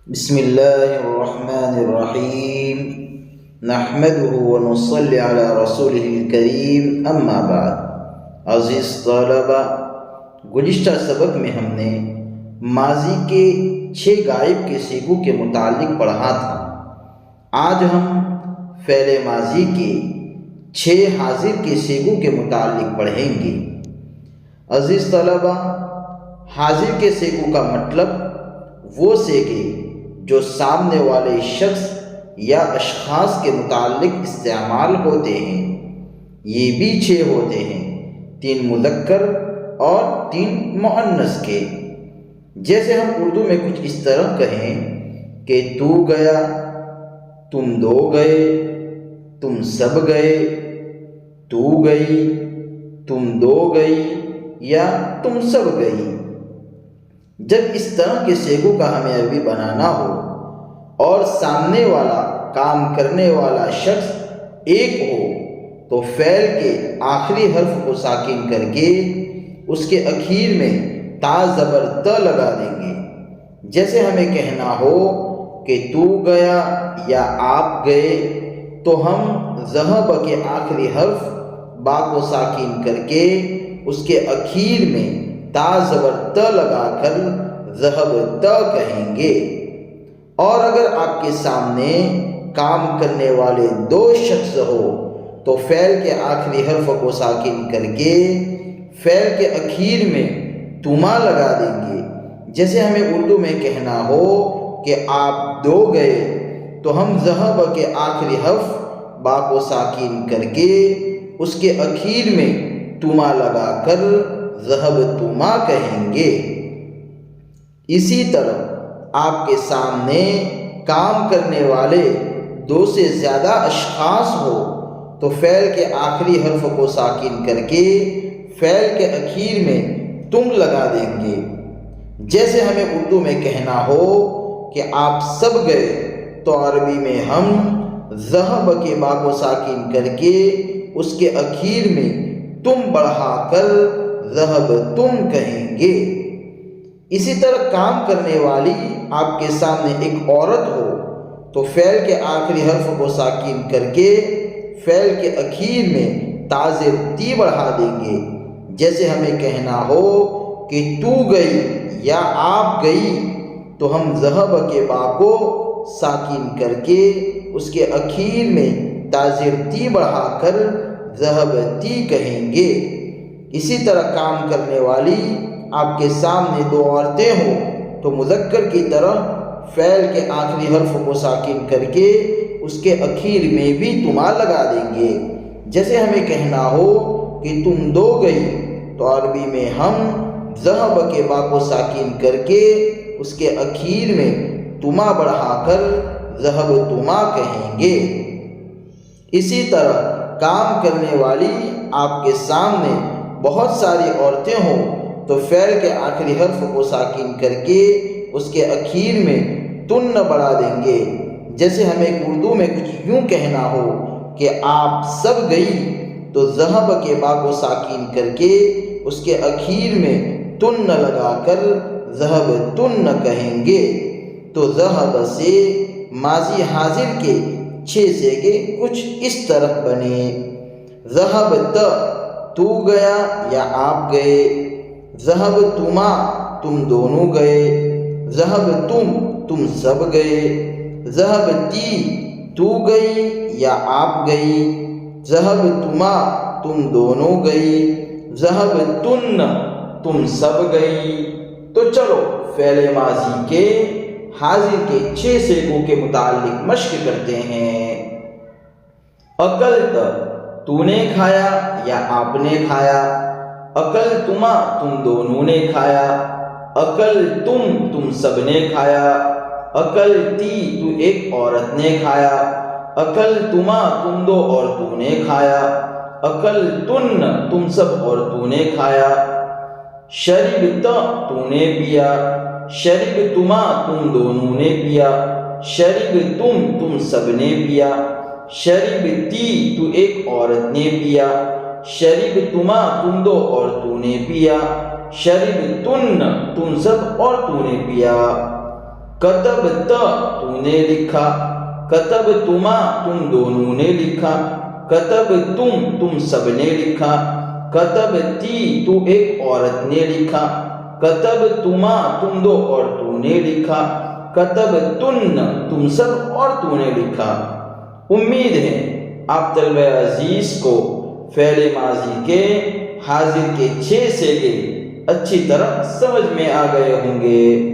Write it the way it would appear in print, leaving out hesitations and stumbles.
بسم اللہ الرحمن الرحیم نحمده ونصلی علی رسولہ الکریم اما بعد۔ عزیز طلبہ، گزشتہ سبق میں ہم نے ماضی کے 6 غائب کے صیغوں کے متعلق پڑھا تھا۔ آج ہم فعل ماضی کے 6 حاضر کے صیغوں کے متعلق پڑھیں گے۔ عزیز طلبہ، حاضر کے صیغوں کا مطلب وہ صیغے جو سامنے والے شخص یا اشخاص کے متعلق استعمال ہوتے ہیں۔ یہ بھی 6 ہوتے ہیں، 3 مذکر اور 3 مؤنث کے۔ جیسے ہم اردو میں کچھ اس طرح کہیں کہ تو گیا، تم 2 گئے، تم سب گئے، تو گئی، تم 2 گئی یا تم سب گئی۔ جب اس طرح کے صیغوں کا ہمیں عربی بنانا ہو اور سامنے والا کام کرنے والا شخص ایک ہو تو فعل کے آخری حرف کو ساکن کر کے اس کے اخیر میں تا زبر ت لگا دیں گے۔ جیسے ہمیں کہنا ہو کہ تو گیا یا آپ گئے تو ہم ذہب کے آخری حرف با کو ساکن کر کے اس کے اخیر میں تا زبر ت لگا کر ذہب ت کہیں گے۔ اور اگر آپ کے سامنے کام کرنے والے 2 شخص ہو تو فعل کے آخری حرف کو ساکن کر کے فعل کے اخیر میں تما لگا دیں گے۔ جیسے ہمیں اردو میں کہنا ہو کہ آپ 2 گئے تو ہم ذہب کے آخری حرف با کو ساکن کر کے اس کے اخیر میں تما لگا کر ذہب تما کہیں گے۔ اسی طرح آپ کے سامنے کام کرنے والے 2 سے زیادہ اشخاص ہو تو فعل کے آخری حرف کو ساکن کر کے فعل کے اخیر میں تم لگا دیں گے۔ جیسے ہمیں اردو میں کہنا ہو کہ آپ سب گئے تو عربی میں ہم ذہب کے با کو ساکن کر کے اس کے اخیر میں تم بڑھا کر ذہب تم کہیں گے۔ اسی طرح کام کرنے والی آپ کے سامنے ایک عورت ہو تو فعل کے آخری حرف کو ساکن کر کے فعل کے اخیر میں تا زیر تی بڑھا دیں گے۔ جیسے ہمیں کہنا ہو کہ تو گئی یا آپ گئی تو ہم ذہب کے با کو ساکن کر کے اس کے اخیر میں تا زیر تی بڑھا کر ذہب تی کہیں گے۔ اسی طرح کام کرنے والی آپ کے سامنے 2 عورتیں ہوں تو مذکر کی طرح فعل کے آخری حرف کو ساکن کر کے اس کے اخیر میں بھی تما لگا دیں گے۔ جیسے ہمیں کہنا ہو کہ تم 2 گئی تو عربی میں ہم ذہب کے با کو ساکن کر کے اس کے اخیر میں تما بڑھا کر ذہب تما کہیں گے۔ اسی طرح کام کرنے والی آپ کے سامنے بہت ساری عورتیں ہوں تو فعل کے آخری حرف کو ساکن کر کے اس کے اخیر میں تن بڑھا دیں گے۔ جیسے ہمیں اردو میں کچھ یوں کہنا ہو کہ آپ سب گئی تو ذہب کے با کو ساکن کر کے اس کے اخیر میں تن لگا کر ذہب تن کہیں گے۔ تو ذہب سے ماضی حاضر کے 6 صیغے کچھ اس طرح بنے: ذہب تو گیا یا آپ گئے، ذہب تما تم دونوں گئے، ذہب تم سب گئے، ذہب تی تو گئی یا آپ گئی، ذہب تما تم دونوں گئی، ذہب تم سب گئی۔ تو چلو فعل ماضی کے حاضر کے 6 صیغوں کے متعلق مشق کرتے ہیں۔ اکلت تو نے کھایا یا آپ نے کھایا، اکلتما تم دونوں نے کھایا، تم سب نے کھایا، اکلتی تو ایک عورت نے کھایا، اکلتما تم 2 عورتوں نے کھایا، اکلتن تم سب عورتوں نے کھایا، شربت تو نے پیا، شربتما تم دونوں نے پیا، شربتم تم سب نے پیا، شربتی تو ایک عورت نے پیا، شربتما تم 2 عورتوں نے پیا، شربتن تم سب عورتوں نے پیا۔ کتبت تو نے لکھا، کتبتما تم دونوں نے لکھا، کتبتم تم سب نے لکھا، کتبتی تو ایک عورت نے لکھا، کتبتما تم دو عورتوں نے لکھا، کتبتن تم سب عورتوں نے لکھا۔ امید ہے آپ طلبہ عزیز کو فعل ماضی کے حاضر کے 6 صیغے اچھی طرح سمجھ میں آ گئے ہوں گے۔